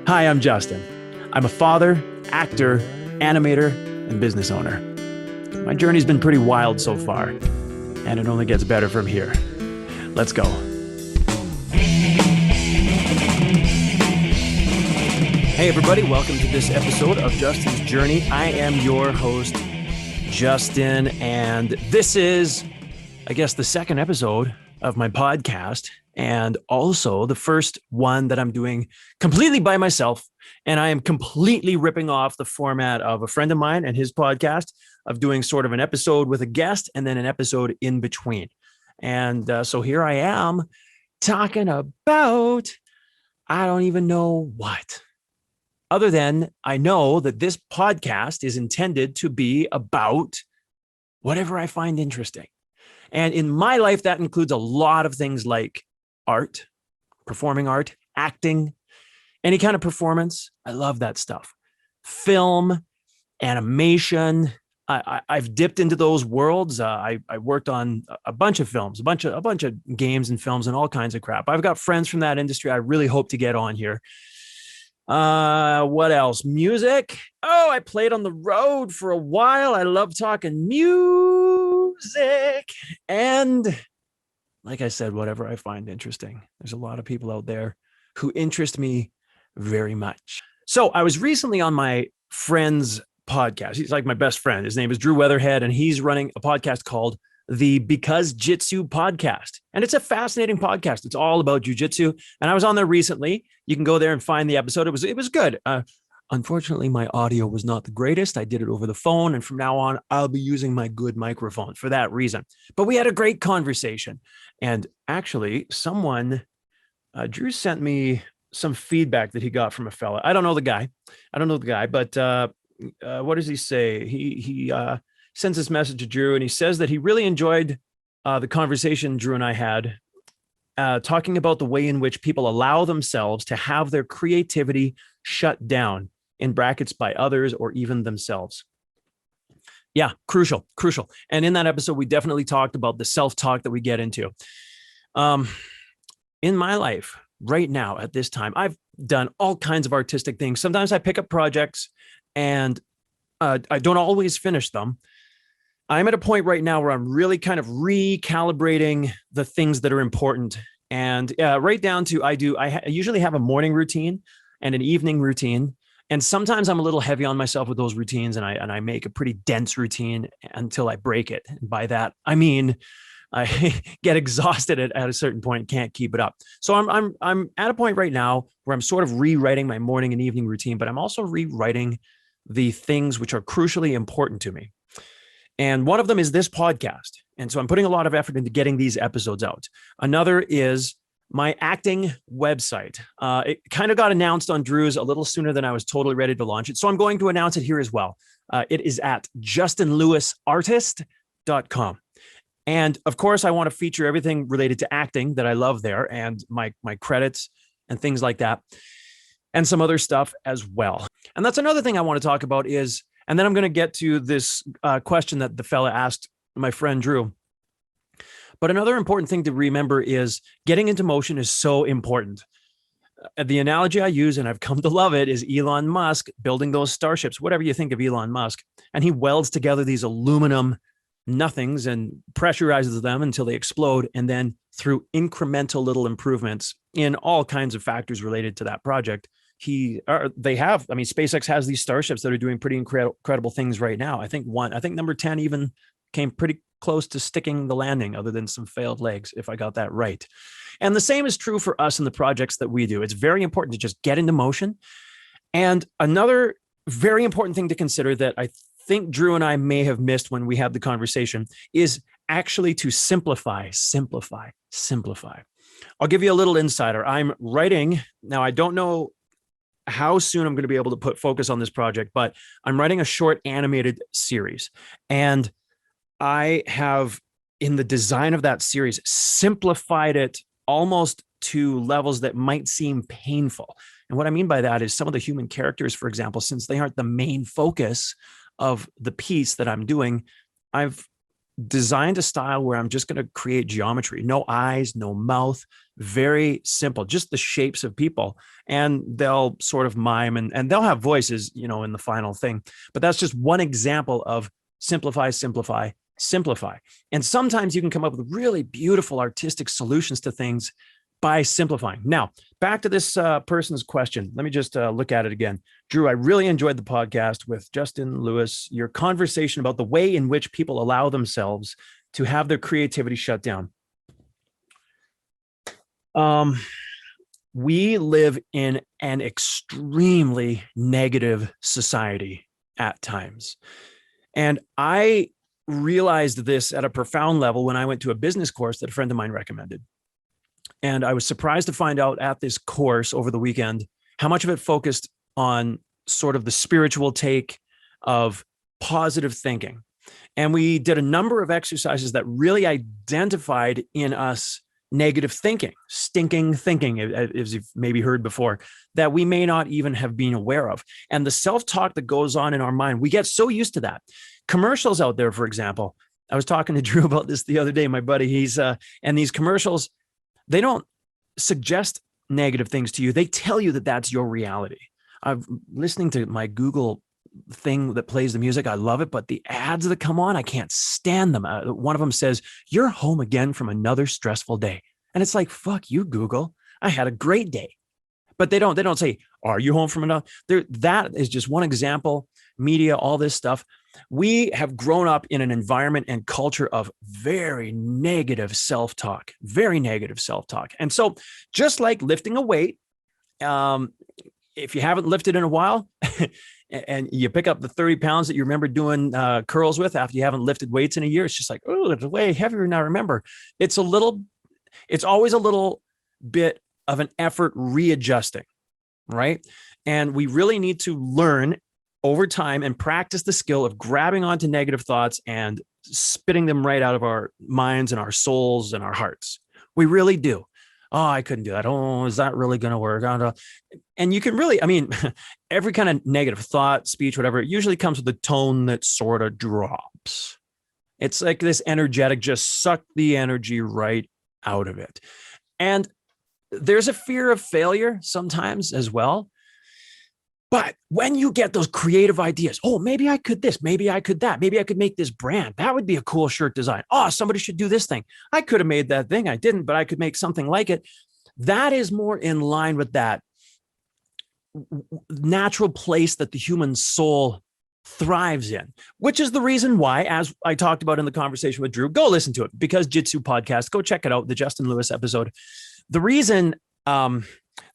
Hi, I'm Justin. I'm a father, actor, animator, and business owner. My journey's been pretty wild so far, and it only gets better from here. Let's go. Hey, everybody. Welcome to this episode of Justin's Journey. I am your host, Justin, and this is, I guess, the second episode of my podcast, and also the first one that I'm doing completely by myself. And I am completely ripping off the format of a friend of mine and his podcast of doing sort of an episode with a guest and then an episode in between. And so here I am talking about, I don't even know what, other than I know that this podcast is intended to be about whatever I find interesting. And in my life, that includes a lot of things like art, performing art, acting, any kind of performance. I love that stuff. Film, animation. I've dipped into those worlds. I worked on a bunch of films, a bunch of games and films and all kinds of crap. I've got friends from that industry I really hope to get on here. What else? Music. Oh, I played on the road for a while. I love talking music. And like I said, whatever I find interesting. There's a lot of people out there who interest me very much. So I was recently on my friend's podcast. He's like my best friend. His name is Drew Weatherhead, and he's running a podcast called the BecauseJitsu Podcast. And it's a fascinating podcast. It's all about jiu-jitsu. And I was on there recently. You can go there and find the episode. It was good. Unfortunately, my audio was not the greatest. I did it over the phone. And from now on, I'll be using my good microphone for that reason. But we had a great conversation. And actually, Drew sent me some feedback that he got from a fella. I don't know the guy, but what does he say? He sends this message to Drew, and he says that he really enjoyed the conversation Drew and I had, talking about the way in which people allow themselves to have their creativity shut down, in brackets, by others or even themselves. Yeah, crucial. And in that episode, we definitely talked about the self-talk that we get into. In my life right now at this time, I've done all kinds of artistic things. Sometimes I pick up projects and I don't always finish them. I'm at a point right now where I'm really kind of recalibrating the things that are important. And right down to I usually have a morning routine and an evening routine. And sometimes I'm a little heavy on myself with those routines, and I make a pretty dense routine until I break it. And by that, I mean, I get exhausted at a certain point and can't keep it up. So I'm at a point right now where I'm sort of rewriting my morning and evening routine, but I'm also rewriting the things which are crucially important to me. And one of them is this podcast. And so I'm putting a lot of effort into getting these episodes out. Another is my acting website. It kind of got announced on Drew's a little sooner than I was totally ready to launch it. So I'm going to announce it here as well. It is at justinlewisartist.com. And of course, I want to feature everything related to acting that I love there, and my credits and things like that, and some other stuff as well. And that's another thing I want to talk about is, and then I'm going to get to this question that the fella asked my friend Drew. But another important thing to remember is getting into motion is so important. The analogy I use, and I've come to love it, is Elon Musk building those starships, whatever you think of Elon Musk. And he welds together these aluminum nothings and pressurizes them until they explode. And then through incremental little improvements in all kinds of factors related to that project, SpaceX has these starships that are doing pretty incredible things right now. I think number 10 even came pretty close to sticking the landing, other than some failed legs, if I got that right. And the same is true for us in the projects that we do. It's very important to just get into motion. And another very important thing to consider that I think Drew and I may have missed when we had the conversation is actually to simplify. I'll give you a little insider. I'm writing, now I don't know how soon I'm going to be able to put focus on this project, but I'm writing a short animated series. And I have, in the design of that series, simplified it almost to levels that might seem painful. And what I mean by that is some of the human characters, for example, since they aren't the main focus of the piece that I'm doing, I've designed a style where I'm just going to create geometry, no eyes, no mouth, very simple, just the shapes of people. And they'll sort of mime and they'll have voices, in the final thing. But that's just one example of simplify, simplify, simplify. And sometimes you can come up with really beautiful artistic solutions to things by simplifying. Now, back to this person's question. Let me just look at it again. Drew, I really enjoyed the podcast with Justin Lewis, your conversation about the way in which people allow themselves to have their creativity shut down. We live in an extremely negative society at times. And I realized this at a profound level when I went to a business course that a friend of mine recommended. And I was surprised to find out at this course over the weekend how much of it focused on sort of the spiritual take of positive thinking. And we did a number of exercises that really identified in us negative thinking, stinking thinking, as you've maybe heard before, that we may not even have been aware of. And the self-talk that goes on in our mind, we get so used to that. Commercials out there, for example, I was talking to Drew about this the other day, my buddy, and these commercials, they don't suggest negative things to you. They tell you that that's your reality. I'm listening to my Google thing that plays the music. I love it, but the ads that come on, I can't stand them. One of them says, "You're home again from another stressful day." And it's like, fuck you, Google. I had a great day. But they don't say, "Are you home from another?" That is just one example. Media, all this stuff. We have grown up in an environment and culture of very negative self-talk, very negative self-talk. And so just like lifting a weight, if you haven't lifted in a while and you pick up the 30 pounds that you remember doing curls with after you haven't lifted weights in a year, it's just like, oh, it's way heavier now. Remember, it's always a little bit of an effort readjusting, right? And we really need to learn over time and practice the skill of grabbing onto negative thoughts and spitting them right out of our minds and our souls and our hearts. We really do. Oh, I couldn't do that. Oh, is that really going to work? And you can really, every kind of negative thought, speech, whatever, it usually comes with a tone that sort of drops. It's like this energetic, just suck the energy right out of it. And there's a fear of failure sometimes as well. But when you get those creative ideas, oh, maybe I could this, maybe I could that, maybe I could make this brand. That would be a cool shirt design. Oh, somebody should do this thing. I could have made that thing. I didn't, but I could make something like it. That is more in line with that natural place that the human soul thrives in, which is the reason why, as I talked about in the conversation with Drew, go listen to it. BecauseJitsu Podcast, go check it out, the Justin Lewis episode. The reason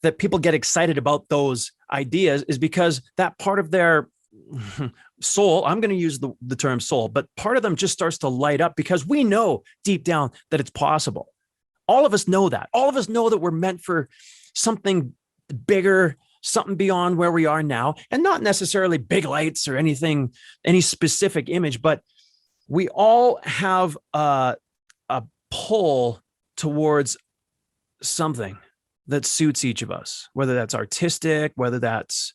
that people get excited about those ideas is because that part of their soul, I'm going to use the term soul, but part of them just starts to light up because we know deep down that it's possible. All of us know that. All of us know that we're meant for something bigger, something beyond where we are now, and not necessarily big lights or anything, any specific image, but we all have a pull towards something that suits each of us, whether that's artistic, whether that's,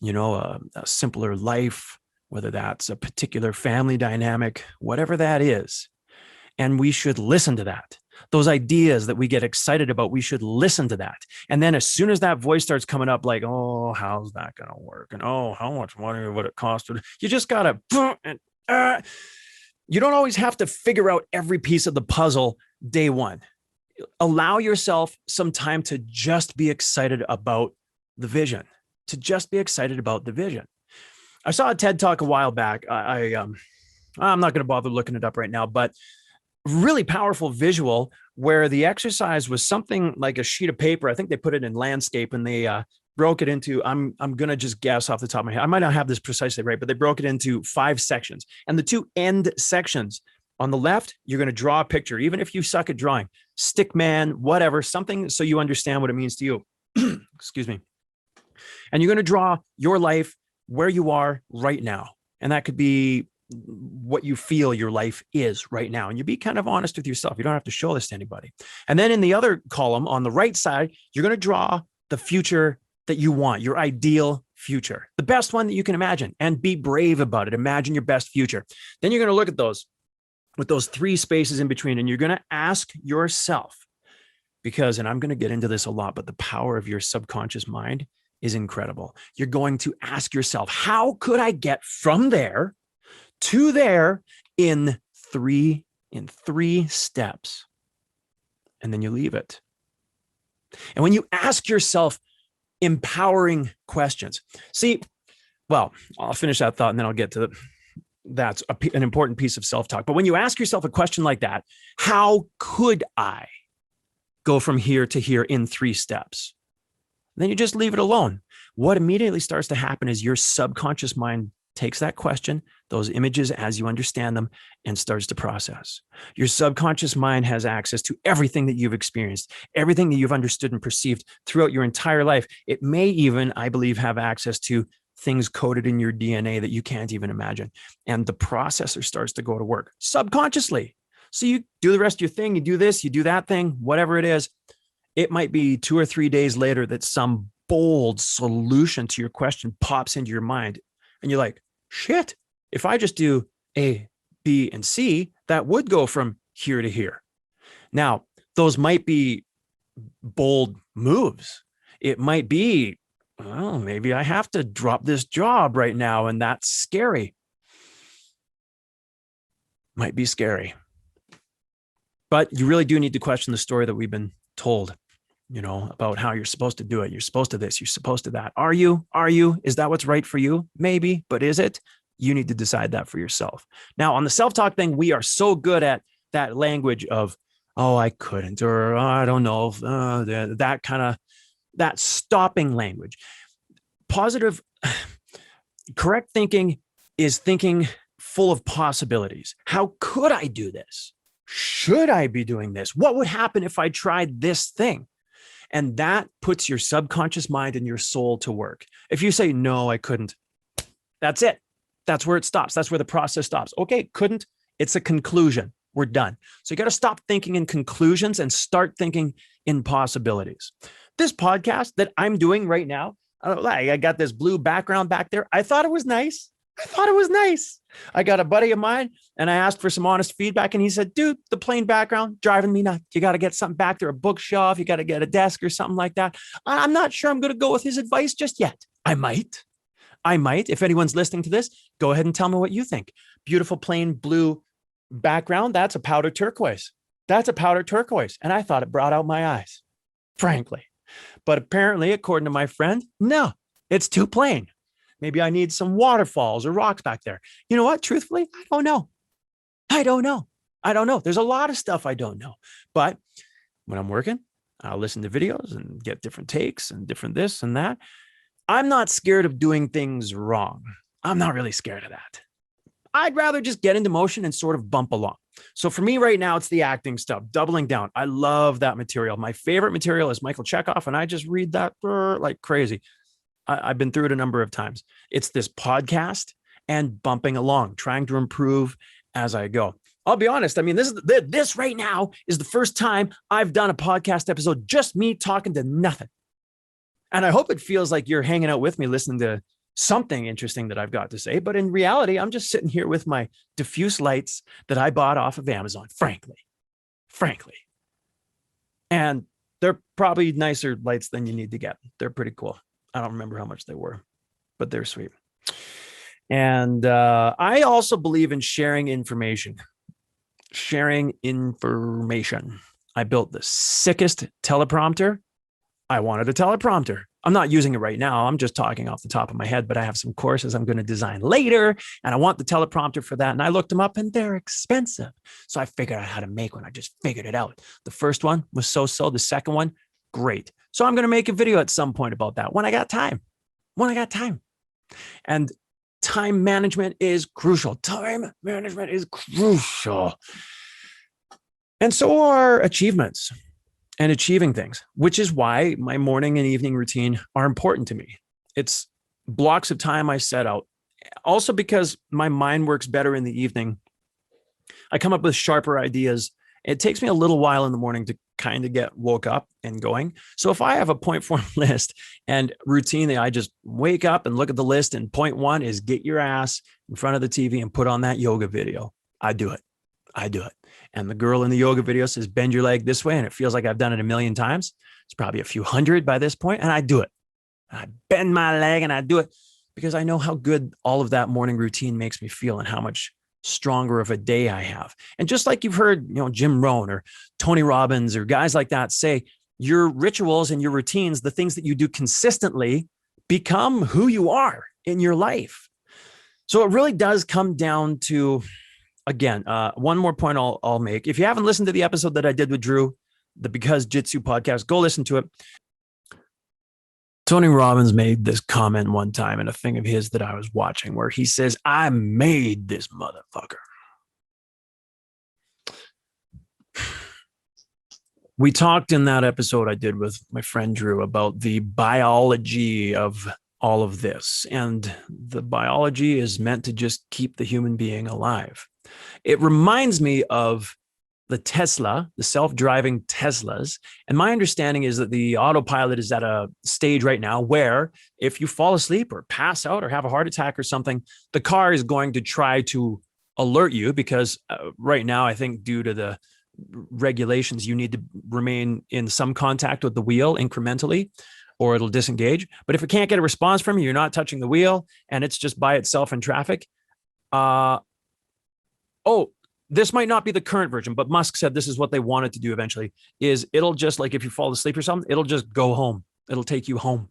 a simpler life, whether that's a particular family dynamic, whatever that is. And we should listen to that. Those ideas that we get excited about, we should listen to that. And then as soon as that voice starts coming up like, oh, how's that going to work? And oh, how much money would it cost? You just got to, you don't always have to figure out every piece of the puzzle day one. Allow yourself some time to just be excited about the vision, I saw a TED Talk a while back. I'm not going to bother looking it up right now, but really powerful visual where the exercise was something like a sheet of paper. I think they put it in landscape and they broke it into, I'm going to just guess off the top of my head. I might not have this precisely right, but they broke it into 5 sections. And the 2 end sections on the left, you're going to draw a picture, even if you suck at drawing, stick man, whatever, something so you understand what it means to you. Excuse me. And you're going to draw your life where you are right now. And that could be what you feel your life is right now. And you be kind of honest with yourself. You don't have to show this to anybody. And then in the other column on the right side, you're going to draw the future that you want, your ideal future, the best one that you can imagine, and be brave about it. Imagine your best future. Then you're going to look at those with those 3 spaces in between. And you're going to ask yourself, because, and I'm going to get into this a lot, but the power of your subconscious mind is incredible. You're going to ask yourself, how could I get from there to there in three steps? And then you leave it. And when you ask yourself empowering questions, well, I'll finish that thought and then I'll get to that's an important piece of self-talk. But when you ask yourself a question like that, how could I go from here to here in 3 steps? Then you just leave it alone. What immediately starts to happen is your subconscious mind takes that question, those images as you understand them, and starts to process. Your subconscious mind has access to everything that you've experienced, everything that you've understood and perceived throughout your entire life. It may even, I believe, have access to things coded in your DNA that you can't even imagine. And the processor starts to go to work subconsciously. So you do the rest of your thing, you do this, you do that thing, whatever it is. It might be 2 or 3 days later that some bold solution to your question pops into your mind. And you're like, shit, if I just do A, B, and C, that would go from here to here. Now, those might be bold moves. It might be, well, maybe I have to drop this job right now, and that's scary. Might be scary. But you really do need to question the story that we've been told, about how you're supposed to do it. You're supposed to this, you're supposed to that. Are you? Is that what's right for you? Maybe, but is it? You need to decide that for yourself. Now, on the self-talk thing, we are so good at that language of, oh, I couldn't, or oh, I don't know, that stopping language. Positive, correct thinking is thinking full of possibilities. How could I do this? Should I be doing this? What would happen if I tried this thing? And that puts your subconscious mind and your soul to work. If you say, no, I couldn't, that's it. That's where it stops. That's where the process stops. Okay, couldn't. It's a conclusion. We're done. So you got to stop thinking in conclusions and start thinking in possibilities. This podcast that I'm doing right now, I got this blue background back there. I thought it was nice. I got a buddy of mine and I asked for some honest feedback and he said, dude, the plain background driving me nuts. You got to get something back there, a bookshelf. You got to get a desk or something like that. I'm not sure I'm going to go with his advice just yet. I might. If anyone's listening to this, go ahead and tell me what you think. Beautiful plain blue background. That's a powder turquoise. And I thought it brought out my eyes, frankly. But apparently, according to my friend, no, it's too plain. Maybe I need some waterfalls or rocks back there. You know what? Truthfully, I don't know. There's a lot of stuff I don't know. But when I'm working, I'll listen to videos and get different takes and different this and that. I'm not scared of doing things wrong. I'm not really scared of that. I'd rather just get into motion and sort of bump along. So for me right now, it's the acting stuff, doubling down. I love that material. My favorite material is Michael Chekhov, and I just read that like crazy. I've been through it a number of times. It's this podcast and bumping along, trying to improve as I go. I'll be honest. I mean, this right now is the first time I've done a podcast episode, just me talking to nothing. And I hope it feels like you're hanging out with me, listening to something interesting that I've got to say. But in reality, I'm just sitting here with my diffuse lights that I bought off of Amazon, frankly. And they're probably nicer lights than you need to get. They're pretty cool. I don't remember how much they were, but they're sweet. And I also believe in sharing information. I built the sickest teleprompter. I wanted a teleprompter. I'm not using it right now. I'm just talking off the top of my head, but I have some courses I'm going to design later, and I want the teleprompter for that. And I looked them up, and they're expensive. So I figured out how to make one. I just figured it out. The first one was so-so. The second one, great. So I'm going to make a video at some point about that when I got time. And time management is crucial. And so are achievements and achieving things, which is why my morning and evening routine are important to me. It's blocks of time I set out. Also because my mind works better in the evening. I come up with sharper ideas. It takes me a little while in the morning to kind of get woke up and going. So if I have a point form list and routinely, I just wake up and look at the list, and point one is get your ass in front of the TV and put on that yoga video. I do it. I do it. And the girl in the yoga video says, bend your leg this way. And it feels like I've done it a million times. It's probably a few hundred by this point, and I do it. I bend my leg and I do it because I know how good all of that morning routine makes me feel and how much stronger of a day I have. And just like you've heard, Jim Rohn or Tony Robbins or guys like that say, your rituals and your routines, the things that you do consistently, become who you are in your life. So it really does come down to, again, one more point I'll make. If you haven't listened to the episode that I did with Drew, the BecauseJitsu podcast, go listen to it. Tony Robbins made this comment one time in a thing of his that I was watching where he says, I made this motherfucker. We talked in that episode I did with my friend Drew about the biology of all of this. And the biology is meant to just keep the human being alive. It reminds me of the Tesla, the self-driving Teslas. And my understanding is that the autopilot is at a stage right now where if you fall asleep or pass out or have a heart attack or something, the car is going to try to alert you because right now, I think due to the regulations, you need to remain in some contact with the wheel incrementally or it'll disengage. But if it can't get a response from you, you're not touching the wheel and it's just by itself in traffic. This might not be the current version, but Musk said this is what they wanted to do eventually, is it'll just like if you fall asleep or something, it'll just go home. It'll take you home.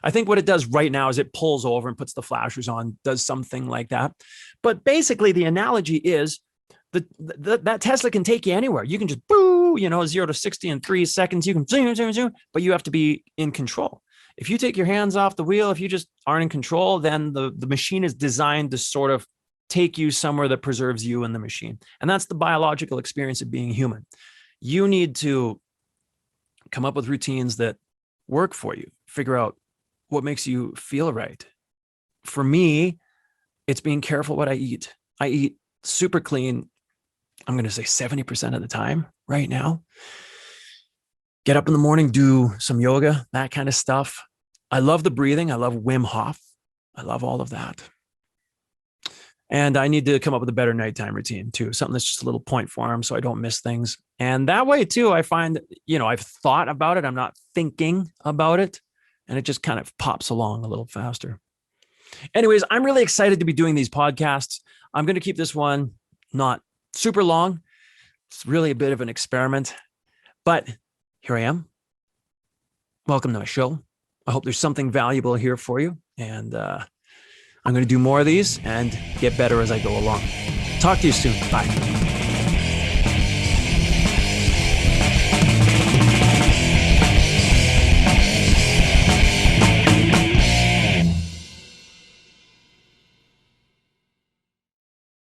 I think what it does right now is it pulls over and puts the flashers on, does something like that. But basically the analogy is that Tesla can take you anywhere. You can just 0 to 60 in 3 seconds. You can zoom, but you have to be in control. If you take your hands off the wheel, if you just aren't in control, then the machine is designed to sort of take you somewhere that preserves you and the machine. And that's the biological experience of being human. You need to come up with routines that work for you. Figure out what makes you feel right. For me, it's being careful what I eat. I eat super clean. I'm going to say 70% of the time right now. Get up in the morning, do some yoga, that kind of stuff. I love the breathing. I love Wim Hof. I love all of that. And I need to come up with a better nighttime routine too. Something that's just a little point form so I don't miss things. And that way too, I find, I've thought about it. I'm not thinking about it. And it just kind of pops along a little faster. Anyways, I'm really excited to be doing these podcasts. I'm going to keep this one not super long. It's really a bit of an experiment, but here I am. Welcome to my show. I hope there's something valuable here for you. And, I'm going to do more of these and get better as I go along. Talk to you soon. Bye.